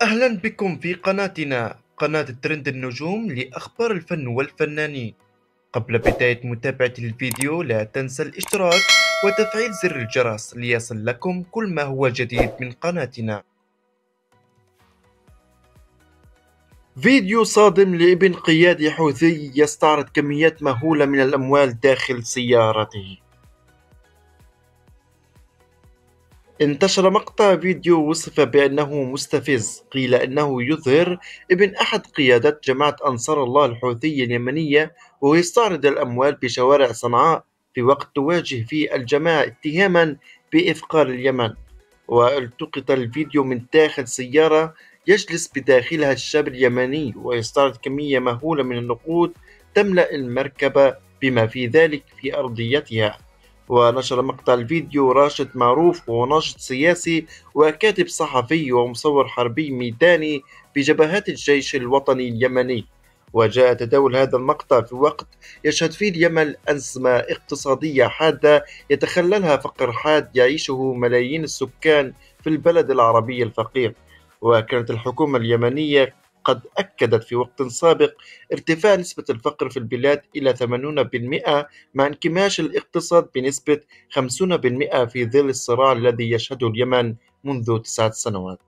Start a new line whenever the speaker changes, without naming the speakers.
أهلا بكم في قناتنا قناة ترند النجوم لأخبار الفن والفنانين. قبل بداية متابعة الفيديو لا تنسى الاشتراك وتفعيل زر الجرس ليصل لكم كل ما هو جديد من قناتنا. فيديو صادم لابن قيادي حوثي يستعرض كميات مهولة من الأموال داخل سيارته. انتشر مقطع فيديو وصف بأنه مستفز، قيل أنه يظهر ابن أحد قيادات جماعة أنصار الله الحوثية اليمنية وهو يستعرض الأموال بشوارع صنعاء في وقت تواجه فيه الجماعة اتهاما بإفقار اليمن. والتقط الفيديو من داخل سيارة يجلس بداخلها الشاب اليمني ويستعرض كمية مهولة من النقود تملأ المركبة بما في ذلك في أرضيتها. ونشر مقطع الفيديو راشد معروف، وهو ناشط سياسي وكاتب صحفي ومصور حربي ميداني بجبهات الجيش الوطني اليمني. وجاء تداول هذا المقطع في وقت يشهد فيه اليمن أزمة اقتصادية حادة يتخللها فقر حاد يعيشه ملايين السكان في البلد العربي الفقير. وكانت الحكومة اليمنية قد أكدت في وقت سابق ارتفاع نسبة الفقر في البلاد إلى 80%، مع انكماش الاقتصاد بنسبة 50% في ظل الصراع الذي يشهده اليمن منذ 9 سنوات.